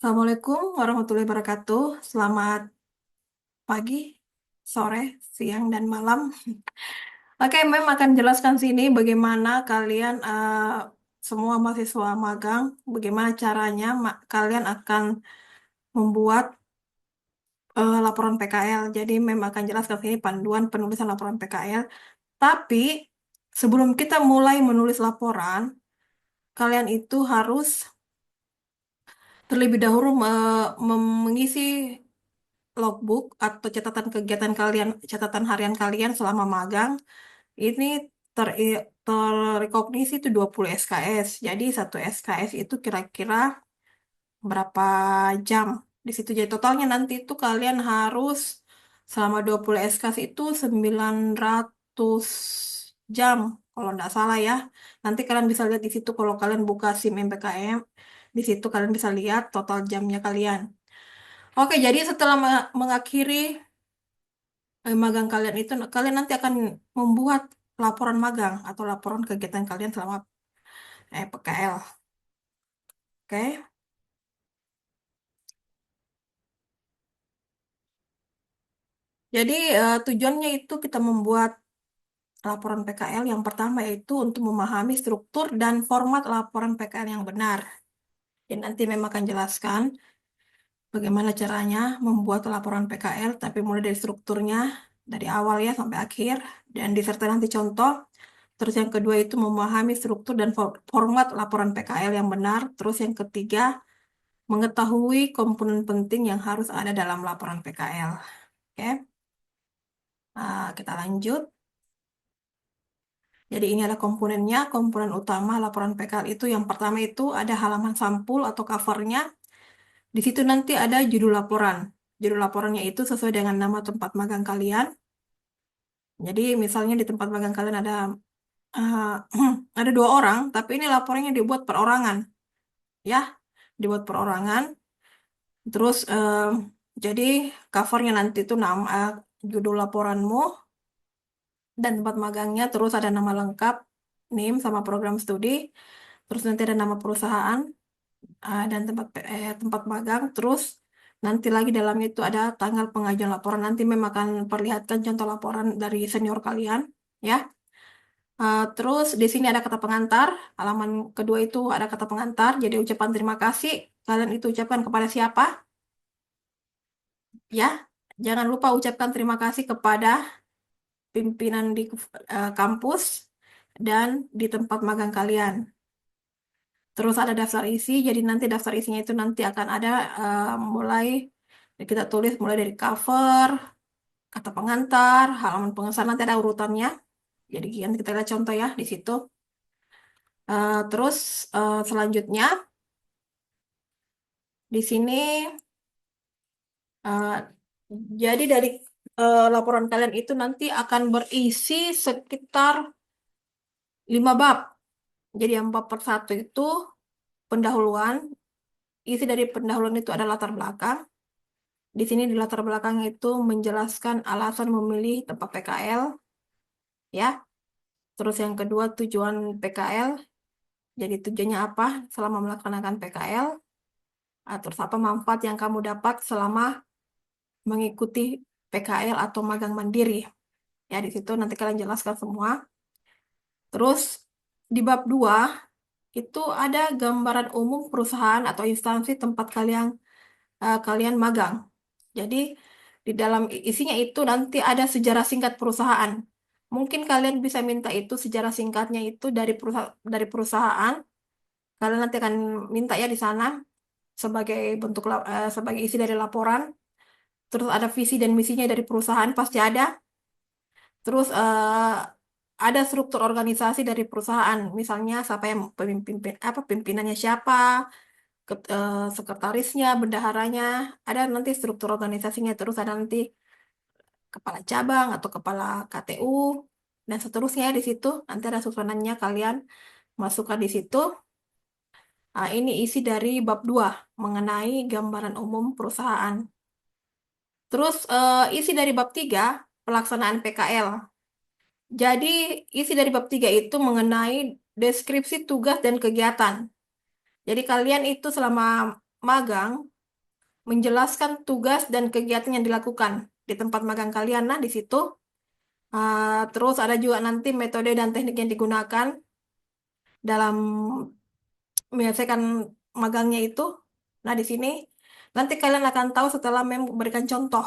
Assalamualaikum warahmatullahi wabarakatuh. Selamat pagi, sore, siang, dan malam. Oke, Mem akan jelaskan sini bagaimana kalian semua mahasiswa magang, bagaimana caranya kalian akan membuat laporan PKL. Jadi Mem akan jelaskan sini panduan penulisan laporan PKL. Tapi sebelum kita mulai menulis laporan, kalian itu harus terlebih dahulu mengisi logbook atau catatan kegiatan kalian, catatan harian kalian selama magang, ini ter terrekognisi itu 20 SKS. Jadi satu SKS itu kira-kira berapa jam di situ. Jadi totalnya nanti itu kalian harus selama 20 SKS itu 900 jam kalau nggak salah ya. Nanti kalian bisa lihat di situ kalau kalian buka SIM MPKM, di situ kalian bisa lihat total jamnya kalian. Oke, jadi setelah mengakhiri magang kalian itu, kalian nanti akan membuat laporan magang atau laporan kegiatan kalian selama PKL. Oke. Jadi tujuannya itu kita membuat laporan PKL yang pertama yaitu untuk memahami struktur dan format laporan PKL yang benar. Dan nanti memang akan jelaskan bagaimana caranya membuat laporan PKL, tapi mulai dari strukturnya, dari awal ya sampai akhir, dan disertai nanti contoh. Terus yang kedua itu memahami struktur dan format laporan PKL yang benar. Terus yang ketiga, mengetahui komponen penting yang harus ada dalam laporan PKL. Oke, kita lanjut. Jadi ini adalah komponennya, komponen utama laporan PKL itu yang pertama itu ada halaman sampul atau covernya. Di situ nanti ada judul laporan. Judul laporannya itu sesuai dengan nama tempat magang kalian. Jadi misalnya di tempat magang kalian ada eh, ada 2 orang, tapi ini laporannya dibuat perorangan, ya, dibuat perorangan. Terus jadi covernya nanti itu nama judul laporanmu dan tempat magangnya, terus ada nama lengkap, NIM sama program studi, terus nanti ada nama perusahaan dan tempat magang, terus nanti lagi dalamnya itu ada tanggal pengajuan laporan. Nanti memang akan perlihatkan contoh laporan dari senior kalian, ya. Terus di sini ada kata pengantar, halaman kedua itu ada kata pengantar, jadi ucapan terima kasih kalian itu ucapkan kepada siapa? Ya, jangan lupa ucapkan terima kasih kepada pimpinan di kampus dan di tempat magang kalian. Terus ada daftar isi, jadi nanti daftar isinya itu nanti akan ada mulai kita tulis mulai dari cover, kata pengantar, halaman pengesahan nanti ada urutannya. Jadi nanti kita lihat contoh ya di situ. Terus selanjutnya di sini eh, jadi dari laporan kalian itu nanti akan berisi sekitar 5 bab. Jadi yang bab per 1 itu pendahuluan. Isi dari pendahuluan itu ada latar belakang. Di sini di latar belakang itu menjelaskan alasan memilih tempat PKL, ya. Terus yang kedua tujuan PKL. Jadi tujuannya apa selama melaksanakan PKL? Terus apa manfaat yang kamu dapat selama mengikuti PKL atau magang mandiri? Ya, di situ nanti kalian jelaskan semua. Terus di bab 2 itu ada gambaran umum perusahaan atau instansi tempat kalian magang. Jadi di dalam isinya itu nanti ada sejarah singkat perusahaan. Mungkin kalian bisa minta itu sejarah singkatnya itu dari perusahaan. Kalian nanti akan minta ya di sana sebagai sebagai isi dari laporan. Terus ada visi dan misinya dari perusahaan pasti ada. Terus ada struktur organisasi dari perusahaan. Misalnya siapa yang pimpinannya siapa, sekretarisnya, bendaharanya, ada nanti struktur organisasinya, terus ada nanti kepala cabang atau kepala KTU dan seterusnya di situ. Nanti ada susunannya kalian masukkan di situ. Ini isi dari bab 2 mengenai gambaran umum perusahaan. Terus isi dari bab 3 pelaksanaan PKL. Jadi isi dari bab 3 itu mengenai deskripsi tugas dan kegiatan. Jadi kalian itu selama magang menjelaskan tugas dan kegiatan yang dilakukan di tempat magang kalian. Nah, di situ. Terus ada juga nanti metode dan teknik yang digunakan dalam menyelesaikan magangnya itu. Nah, di sini nanti kalian akan tahu setelah memberikan contoh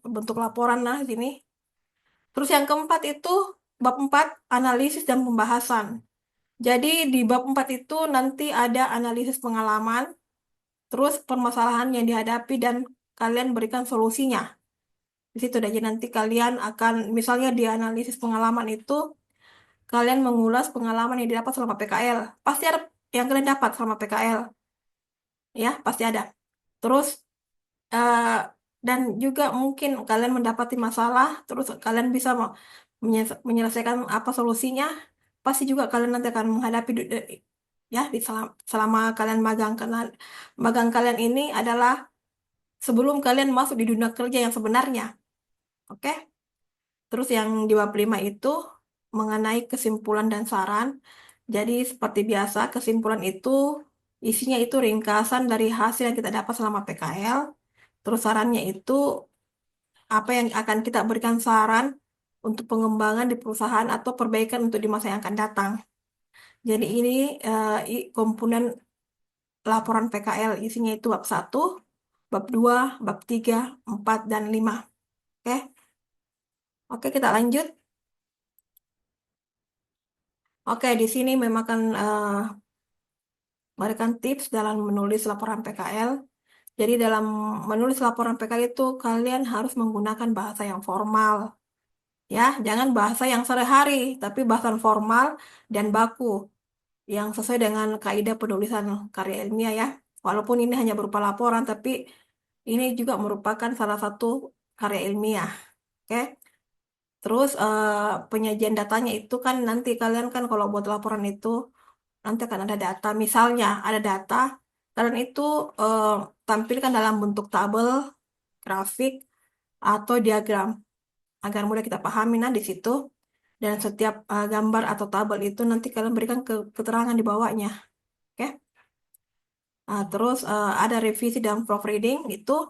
bentuk laporan. Nah, di sini. Terus yang keempat itu bab 4 analisis dan pembahasan. Jadi di bab 4 itu nanti ada analisis pengalaman, terus permasalahan yang dihadapi dan kalian berikan solusinya. Di situ aja nanti kalian akan misalnya di analisis pengalaman itu kalian mengulas pengalaman yang didapat selama PKL. Pasti ada yang kalian dapat selama PKL, ya, pasti ada. Terus eh, dan juga mungkin kalian mendapati masalah, terus kalian bisa menyelesaikan apa solusinya. Pasti juga kalian nanti akan menghadapi ya di selama kalian magang karena magang kalian ini adalah sebelum kalian masuk di dunia kerja yang sebenarnya. Oke? Terus yang di bab 5 itu mengenai kesimpulan dan saran. Jadi seperti biasa kesimpulan itu isinya itu ringkasan dari hasil yang kita dapat selama PKL. Terus sarannya itu apa yang akan kita berikan saran untuk pengembangan di perusahaan atau perbaikan untuk di masa yang akan datang. Jadi ini komponen laporan PKL isinya itu bab 1, bab 2, bab 3, 4, dan 5. Oke, Oke kita lanjut. Oke, di sini memang akan memberikan tips dalam menulis laporan PKL. Jadi dalam menulis laporan PKL itu kalian harus menggunakan bahasa yang formal. Ya, jangan bahasa yang sehari-hari, tapi bahasa formal dan baku yang sesuai dengan kaidah penulisan karya ilmiah ya. Walaupun ini hanya berupa laporan, tapi ini juga merupakan salah satu karya ilmiah. Oke. Terus penyajian datanya itu kan nanti kalian kan kalau buat laporan itu nanti akan ada data. Misalnya ada data, kalian itu eh, tampilkan dalam bentuk tabel, grafik, atau diagram agar mudah kita pahami. Nah, di situ dan setiap gambar atau tabel itu nanti kalian berikan keterangan di bawahnya. Oke. Terus ada revisi dan proofreading itu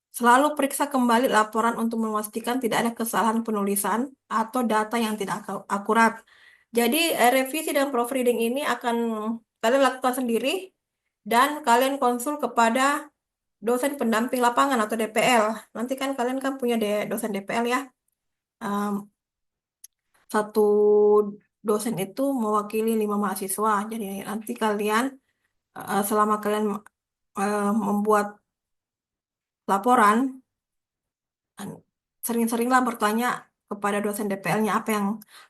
selalu periksa kembali laporan untuk memastikan tidak ada kesalahan penulisan atau data yang tidak akurat. Jadi revisi dan proofreading ini akan kalian lakukan sendiri dan kalian konsul kepada dosen pendamping lapangan atau DPL. Nanti kan kalian kan punya dosen DPL ya. Um, Satu dosen itu mewakili 5 mahasiswa. Jadi nanti kalian selama kalian membuat laporan, sering-seringlah bertanya kepada dosen DPL-nya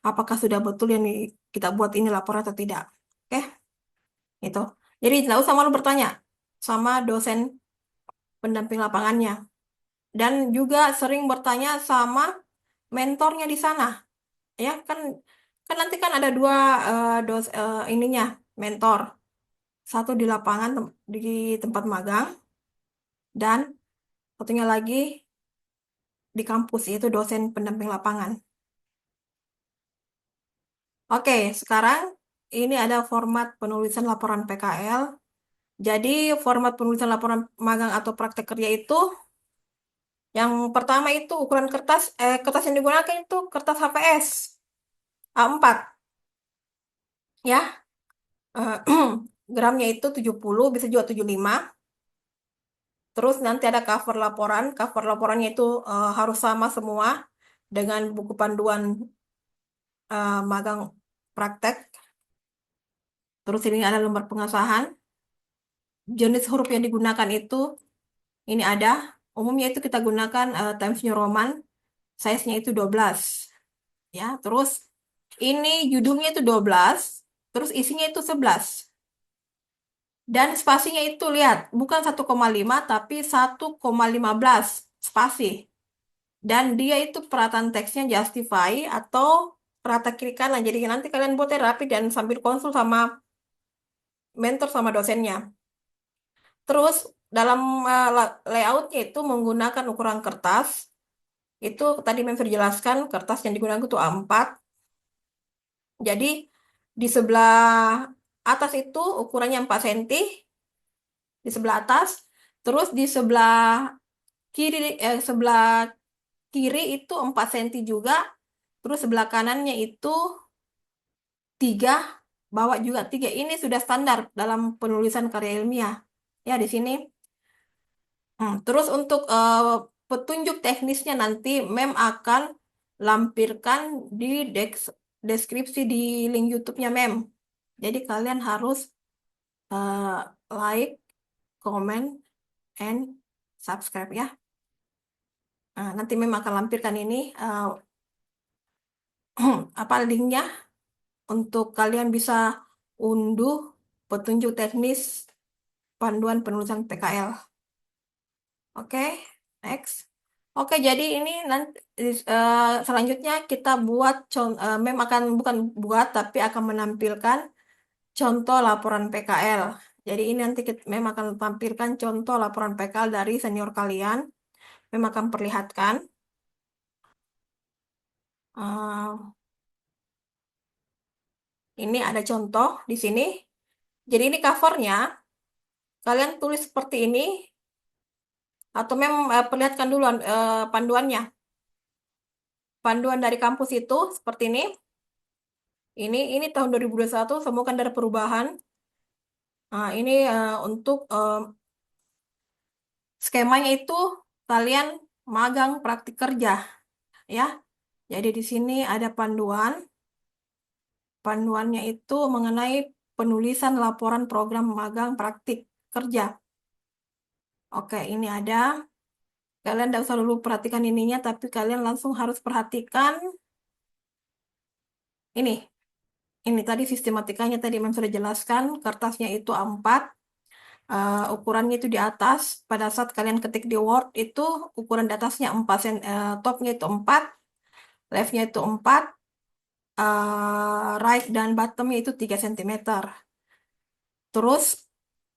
apakah sudah betul yang kita buat ini laporan atau tidak. Oke, itu. Jadi tidak usah malu bertanya sama dosen pendamping lapangannya. Dan juga sering bertanya sama mentornya di sana. Ya, kan kan nanti kan ada dua ininya, mentor. Satu di lapangan di tempat magang dan satunya lagi di kampus yaitu dosen pendamping lapangan. Oke, sekarang ini ada format penulisan laporan PKL. Jadi format penulisan laporan magang atau praktek kerja itu yang pertama itu ukuran kertas yang digunakan itu kertas HVS A4 ya. Eh, gramnya itu 70, bisa juga 75. Terus nanti ada cover laporan. Cover laporannya itu harus sama semua dengan buku panduan magang praktek. Terus ini ada lembar pengesahan. Jenis huruf yang digunakan itu ini ada. Umumnya itu kita gunakan Times New Roman. Size-nya itu 12. Ya, terus ini judulnya itu 12. Terus isinya itu 11. Dan spasinya itu lihat, bukan 1,5 tapi 1,15 spasi. Dan dia itu perataan teksnya justify atau rata kiri kanan. Jadi nanti kalian buatnya rapi dan sambil konsul sama mentor sama dosennya. Terus dalam layoutnya itu menggunakan ukuran kertas. Itu tadi Memfir jelaskan kertas yang digunakan itu A4. Jadi di sebelah atas itu ukurannya 4 cm. Di sebelah atas. Terus di kiri sebelah kiri itu 4 cm juga. Terus sebelah kanannya itu 3, bawah juga 3. Ini sudah standar dalam penulisan karya ilmiah. Ya, di sini. Terus untuk petunjuk teknisnya nanti Mem akan lampirkan di deskripsi di link YouTube-nya Mem. Jadi kalian harus eh, like, comment, and subscribe ya. Nanti Mem akan lampirkan ini apa linknya untuk kalian bisa unduh petunjuk teknis panduan penulisan PKL. Oke, next. Oke, jadi ini nanti selanjutnya kita buat Mem akan bukan buat tapi akan menampilkan contoh laporan PKL. Jadi ini nanti Mem akan tampilkan contoh laporan PKL dari senior kalian. Mem akan perlihatkan. Eh, ini ada contoh di sini. Jadi ini covernya. Kalian tulis seperti ini atau Mem perlihatkan dulu panduannya. Panduan dari kampus itu seperti ini. Ini tahun 2021 semua kan dari perubahan. Ini untuk skemanya itu kalian magang praktik kerja ya. Jadi di sini ada panduan. Panduannya itu mengenai penulisan laporan program magang praktik kerja. Oke, ini ada. Kalian tidak usah dulu perhatikan ininya, tapi kalian langsung harus perhatikan ini. Ini tadi sistematikanya tadi Mem sudah jelaskan. Kertasnya itu A4. Ukurannya itu di atas. Pada saat kalian ketik di Word itu ukuran di atasnya 4 topnya itu 4, leftnya itu 4, right dan bottomnya itu 3 cm. Terus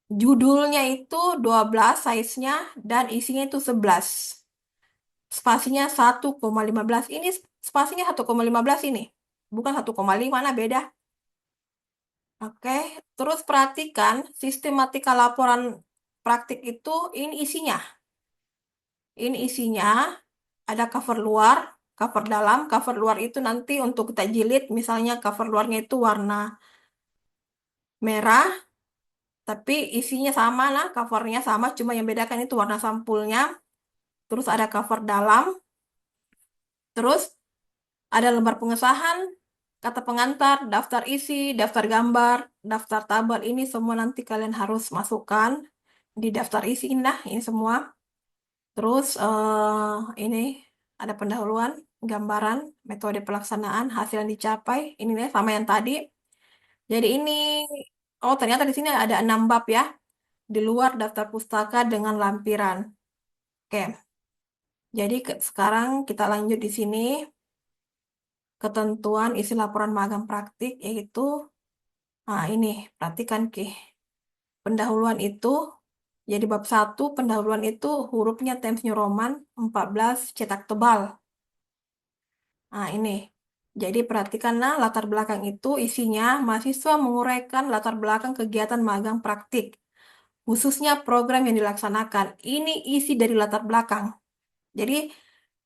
judulnya itu 12 size-nya dan isinya itu 11. Spasinya 1,15. Ini spasinya 1,15 ini. Bukan 1,5, nah beda. Oke, terus perhatikan sistematika laporan praktik itu ini isinya. Ini isinya ada cover luar, cover dalam. Cover luar itu nanti untuk kita jilid, misalnya cover luarnya itu warna merah, tapi isinya sama lah, covernya sama, cuma yang bedakan itu warna sampulnya. Terus ada cover dalam, terus ada lembar pengesahan, kata pengantar, daftar isi, daftar gambar, daftar tabel. Ini semua nanti kalian harus masukkan di daftar isi. Nah, ini semua. Terus ini ada pendahuluan, gambaran, metode pelaksanaan, hasil yang dicapai. Ini nih sama yang tadi. Jadi ini, oh ternyata di sini ada 6 bab ya. Di luar daftar pustaka dengan lampiran. Oke, jadi sekarang kita lanjut di sini. Ketentuan isi laporan magang praktik yaitu, ini perhatikan Ki. Pendahuluan itu, jadi bab 1 pendahuluan itu hurufnya Times New Roman 14 cetak tebal. Ini. Jadi perhatikanlah latar belakang itu isinya mahasiswa menguraikan latar belakang kegiatan magang praktik, khususnya program yang dilaksanakan. Ini isi dari latar belakang. Jadi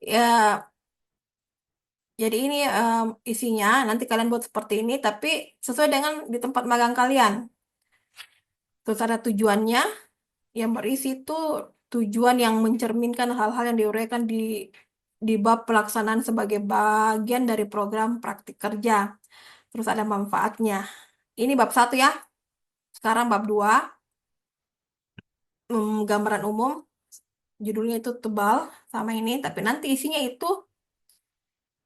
ya, jadi ini isinya nanti kalian buat seperti ini, tapi sesuai dengan di tempat magang kalian. Terus ada tujuannya yang berisi itu tujuan yang mencerminkan hal-hal yang diuraikan di bab pelaksanaan sebagai bagian dari program praktik kerja. Terus ada manfaatnya. Ini bab 1 ya. Sekarang bab 2, gambaran umum. Judulnya itu tebal sama ini, tapi nanti isinya itu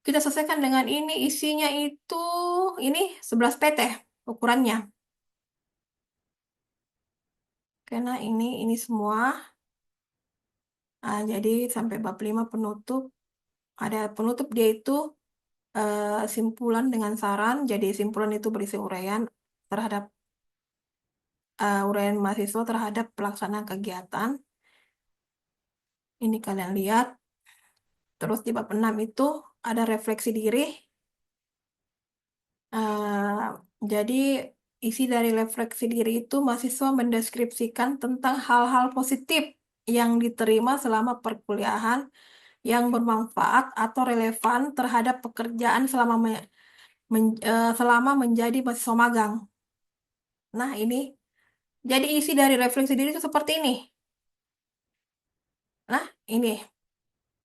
kita selesaikan dengan ini. Isinya itu ini 11 PT ukurannya. Karena ini semua. Jadi sampai bab 5 penutup. Ada penutup dia itu simpulan dengan saran. Jadi simpulan itu berisi uraian terhadap uraian mahasiswa terhadap pelaksanaan kegiatan. Ini kalian lihat. Terus di bab 6 itu ada refleksi diri. Jadi isi dari refleksi diri itu mahasiswa mendeskripsikan tentang hal-hal positif yang diterima selama perkuliahan yang bermanfaat atau relevan terhadap pekerjaan selama menjadi mahasiswa magang. Nah, ini jadi isi dari refleksi diri itu seperti ini. Nah, ini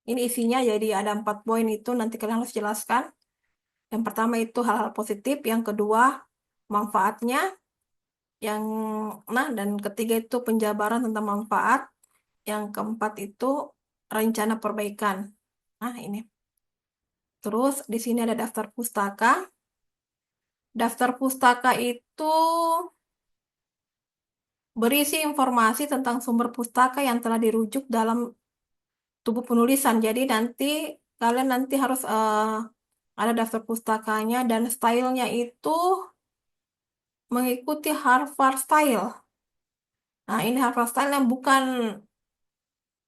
isinya jadi ada 4 poin itu nanti kalian harus jelaskan. Yang pertama itu hal-hal positif, yang kedua manfaatnya, yang dan ketiga itu penjabaran tentang manfaat, yang keempat itu rencana perbaikan. Nah, ini. Terus di sini ada daftar pustaka. Daftar pustaka itu berisi informasi tentang sumber pustaka yang telah dirujuk dalam tubuh penulisan. Jadi kalian nanti harus ada daftar pustakanya dan stylenya itu mengikuti Harvard Style. Nah, ini Harvard Style yang bukan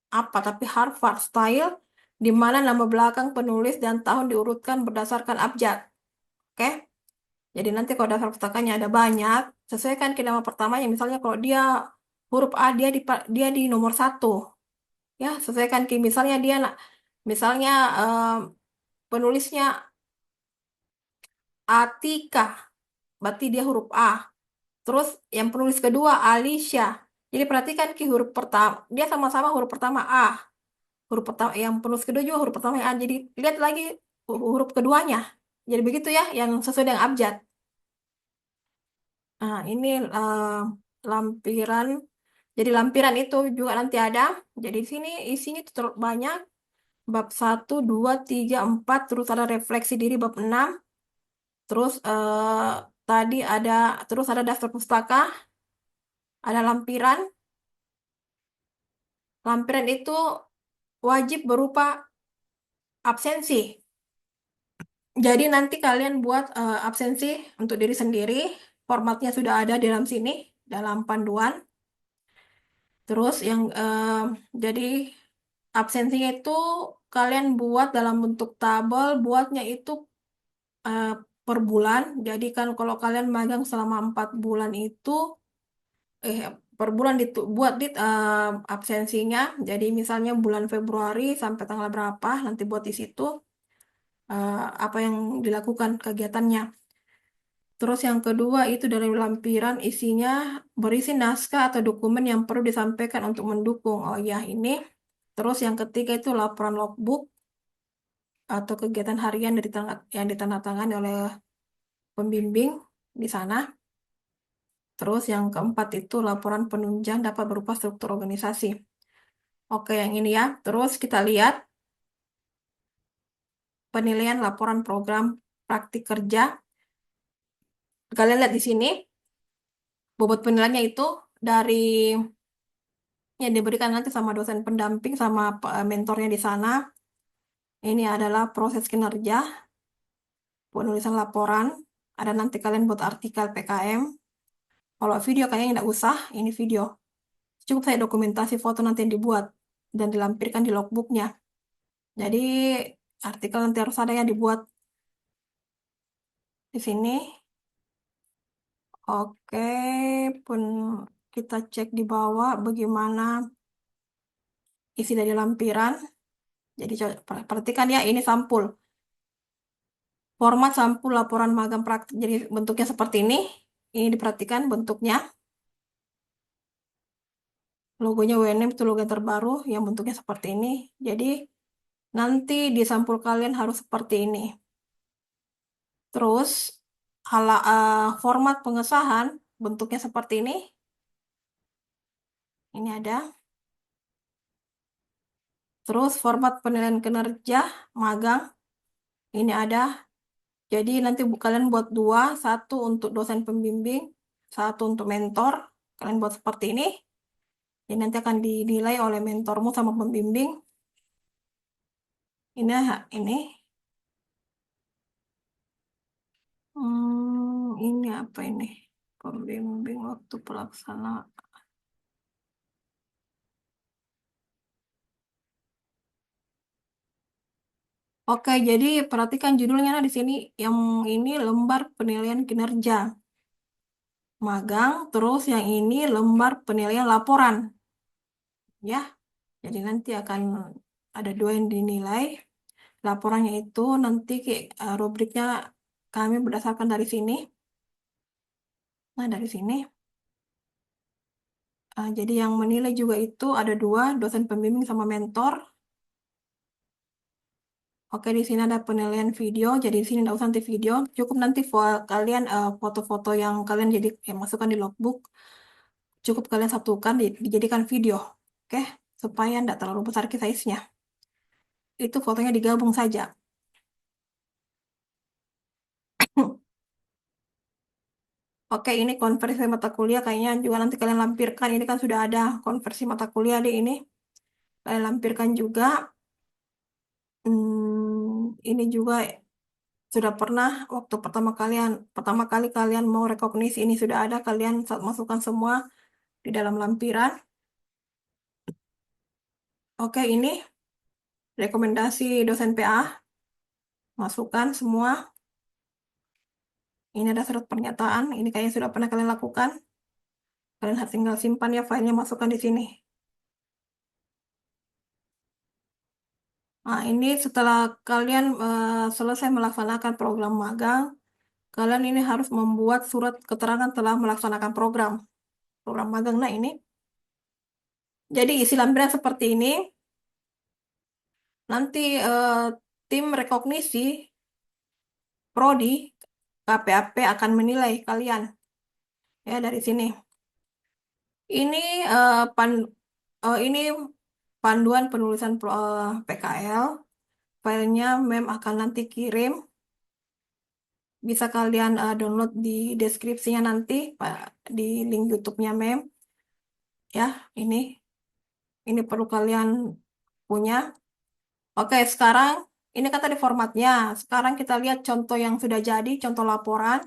apa, tapi Harvard Style, di mana nama belakang penulis dan tahun diurutkan berdasarkan abjad. Oke? Jadi nanti kalau daftar pustakanya ada banyak, sesuaikan ke nama pertamanya. Misalnya kalau dia huruf A, dia di nomor 1. Ya, sesuaikan ke misalnya penulisnya Atika, berarti dia huruf A. Terus yang penulis kedua Alicia. Jadi perhatikan ki huruf pertama, dia sama-sama huruf pertama A. Huruf pertama yang penulis kedua juga huruf pertama A. Jadi lihat lagi huruf keduanya. Jadi begitu ya, yang sesuai dengan abjad. Nah, ini lampiran. Jadi lampiran itu juga nanti ada. Jadi di sini isinya tuh terlalu banyak. Bab 1, 2, 3, 4. Terus ada refleksi diri bab 6. Terus tadi ada terus ada daftar pustaka, ada lampiran. Lampiran itu wajib berupa absensi. Jadi nanti kalian buat absensi untuk diri sendiri. Formatnya sudah ada di dalam sini, dalam panduan. Terus jadi absensinya itu kalian buat dalam bentuk tabel, buatnya itu eh, per bulan. Jadi kan kalau kalian magang selama 4 bulan itu, eh per bulan buat absensinya. Jadi misalnya bulan Februari sampai tanggal berapa, nanti buat di situ eh, apa yang dilakukan kegiatannya. Terus yang kedua itu dari lampiran isinya berisi naskah atau dokumen yang perlu disampaikan untuk mendukung. Oh ya, ini. Terus yang ketiga itu laporan logbook atau kegiatan harian yang ditandatangani oleh pembimbing di sana. Terus yang keempat itu laporan penunjang dapat berupa struktur organisasi. Oke, yang ini ya. Terus kita lihat penilaian laporan program praktik kerja. Kalian lihat di sini, bobot penilaiannya itu dari yang diberikan nanti sama dosen pendamping sama mentornya di sana. Ini adalah proses kinerja, penulisan laporan. Ada nanti kalian buat artikel PKM. Kalau video kayaknya nggak usah, ini video. Cukup saya dokumentasi foto nanti yang dibuat dan dilampirkan di logbooknya. Jadi artikel nanti harus ada yang dibuat di sini. Oke, pun kita cek di bawah bagaimana isi dari lampiran. Jadi perhatikan ya, ini sampul. Format sampul laporan magang praktik. Jadi bentuknya seperti ini. Ini diperhatikan bentuknya. Logonya WNM itu logo yang terbaru yang bentuknya seperti ini. Jadi nanti di sampul kalian harus seperti ini. Terus format pengesahan bentuknya seperti ini. Ini ada. Terus format penilaian kinerja magang ini ada. Jadi nanti kalian buat dua, satu untuk dosen pembimbing, satu untuk mentor. Kalian buat seperti ini. Jadi nanti akan dinilai oleh mentormu sama pembimbing. Ini. Ini apa ini? Pembimbing waktu pelaksana. Oke, jadi perhatikan judulnya di sini. Yang ini lembar penilaian kinerja magang, terus yang ini lembar penilaian laporan. Ya. Jadi nanti akan ada dua yang dinilai. Laporannya itu nanti rubriknya kami berdasarkan dari sini. Nah, dari sini. Jadi yang menilai juga itu ada dua, dosen pembimbing sama mentor. Oke, di sini ada penilaian video. Jadi di sini nggak usah nanti video. Cukup nanti kalian foto-foto yang kalian jadi yang masukkan di logbook. Cukup kalian satukan dijadikan video. Oke, supaya tidak terlalu besar size-nya. Itu fotonya digabung saja. Oke, ini konversi mata kuliah kayaknya juga nanti kalian lampirkan. Ini kan sudah ada konversi mata kuliah di ini. Kalian lampirkan juga. Ini juga sudah pernah waktu pertama kali kalian mau rekognisi ini sudah ada kalian masukkan semua di dalam lampiran. Oke, ini rekomendasi dosen PA, masukkan semua. Ini ada surat pernyataan, ini kayaknya sudah pernah kalian lakukan. Kalian harus tinggal simpan ya filenya, masukkan di sini. Nah, ini setelah kalian selesai melaksanakan program magang, kalian ini harus membuat surat keterangan telah melaksanakan program magang. Nah, ini. Jadi isi lampiran seperti ini. Nanti tim rekognisi prodi KPAP akan menilai kalian ya dari sini. Ini ini panduan penulisan PKL. Filenya mem akan nanti kirim. Bisa kalian download di deskripsinya nanti Pak, di link YouTube-nya mem. Ya, ini perlu kalian punya. Oke, sekarang ini kan tadi formatnya. Sekarang kita lihat contoh yang sudah jadi, contoh laporan.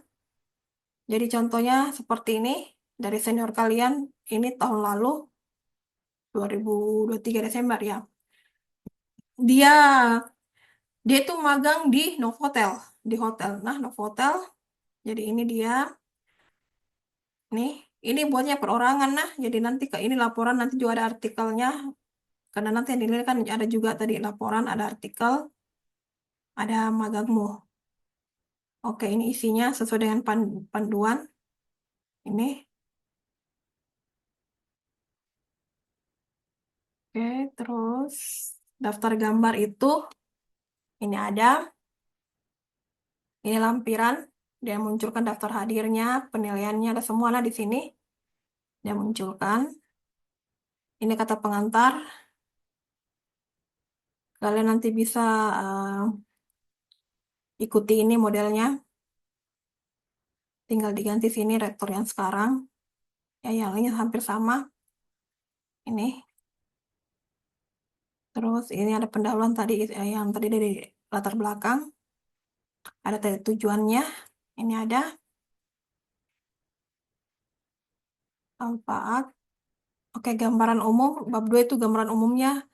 Jadi contohnya seperti ini dari senior kalian ini tahun lalu 2023 Desember ya. Dia dia itu magang di Novotel, di hotel. Nah, Novotel. Jadi ini dia. Nih, ini buatnya perorangan nah. Jadi nanti ke ini laporan nanti juga ada artikelnya. Karena nanti yang dinilai kan ada juga tadi laporan, ada artikel, ada magangmu. Oke, ini isinya sesuai dengan panduan. Ini. Oke, terus daftar gambar itu ini ada. Ini lampiran. Dia munculkan daftar hadirnya, penilaiannya ada semua lah di sini. Dia munculkan. Ini kata pengantar. Kalian nanti bisa ikuti ini modelnya. Tinggal diganti sini rektor yang sekarang. Ya, yang lainnya hampir sama. Ini. Terus ini ada pendahuluan tadi yang tadi dari latar belakang. Ada tadi tujuannya. Ini ada manfaat. Oke, gambaran umum. Bab 2 itu gambaran umumnya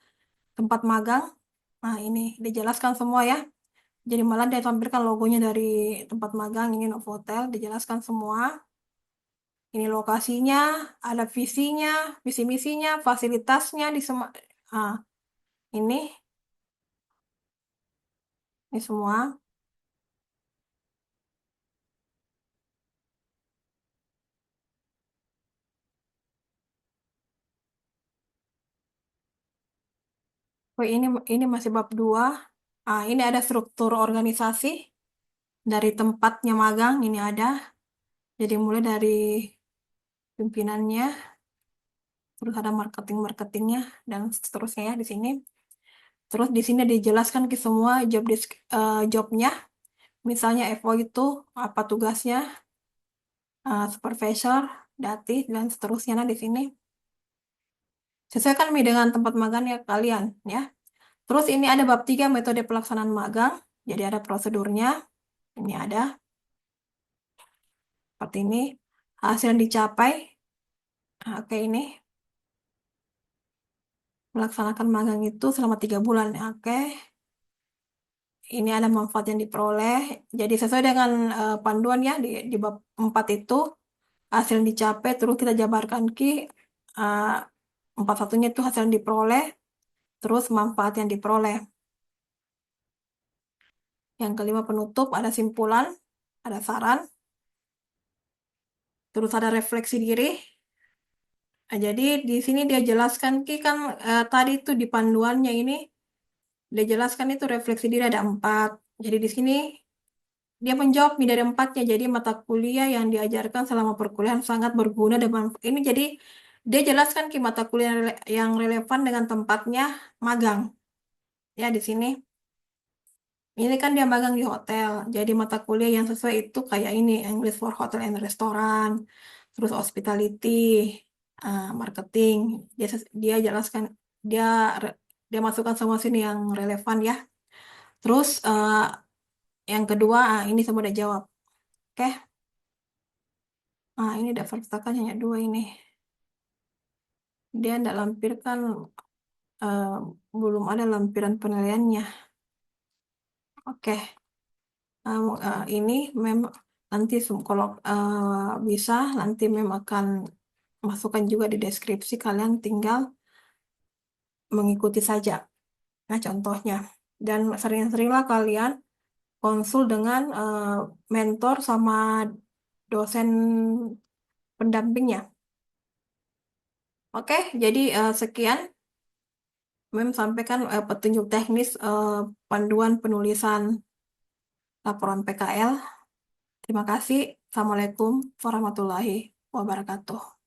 tempat magang. Nah, ini dijelaskan semua ya. Jadi malah dia tampilkan logonya dari tempat magang, ini Novotel, dijelaskan semua. Ini lokasinya, ada visinya, visi misinya, fasilitasnya di semua. Ah, ini, ini semua. Oh, ini masih bab 2. Ini ada struktur organisasi dari tempatnya magang, ini ada. Jadi mulai dari pimpinannya, terus ada marketingnya dan seterusnya ya di sini. Terus di sini dijelaskan ke semua jobnya. Misalnya FO itu apa tugasnya, supervisor, datif, dan seterusnya nah di sini. Sesuaikan dengan tempat magangnya kalian ya. Terus ini ada bab 3 metode pelaksanaan magang. Jadi ada prosedurnya. Ini ada seperti ini. Hasil yang dicapai. Oke, ini melaksanakan magang itu selama 3 bulan. Oke. Ini ada manfaat yang diperoleh. Jadi sesuai dengan panduan ya di bab 4 itu hasil yang dicapai terus kita jabarkan ki uh, 4 satunya itu hasil yang diperoleh. terus manfaat yang diperoleh. Yang kelima penutup, ada simpulan, ada saran, terus ada refleksi diri. Nah, jadi di sini dia jelaskan Ki kan tadi itu di panduannya ini dia jelaskan itu refleksi diri ada 4. Jadi di sini dia menjawab nih dari 4-nya. Jadi mata kuliah yang diajarkan selama perkuliahan sangat berguna dan ini jadi dia jelaskan Ki mata kuliah yang relevan dengan tempatnya magang. Ya di sini. Ini kan dia magang di hotel. Jadi mata kuliah yang sesuai itu kayak ini English for Hotel and Restaurant, terus hospitality, marketing. Dia jelaskan dia dia masukkan semua sini yang relevan ya. Terus yang kedua ini semua udah jawab. Oke. Ini daftar pustaka hanya 2 ini. Dia tidak lampirkan eh, belum ada lampiran penilaiannya. Oke. Ini memang nanti kalau bisa nanti memang akan masukkan juga di deskripsi, kalian tinggal mengikuti saja. Nah, contohnya. Dan sering-seringlah kalian konsul dengan mentor sama dosen pendampingnya. Oke, jadi sekian Mem sampaikan petunjuk teknis panduan penulisan laporan PKL. Terima kasih. Assalamualaikum warahmatullahi wabarakatuh.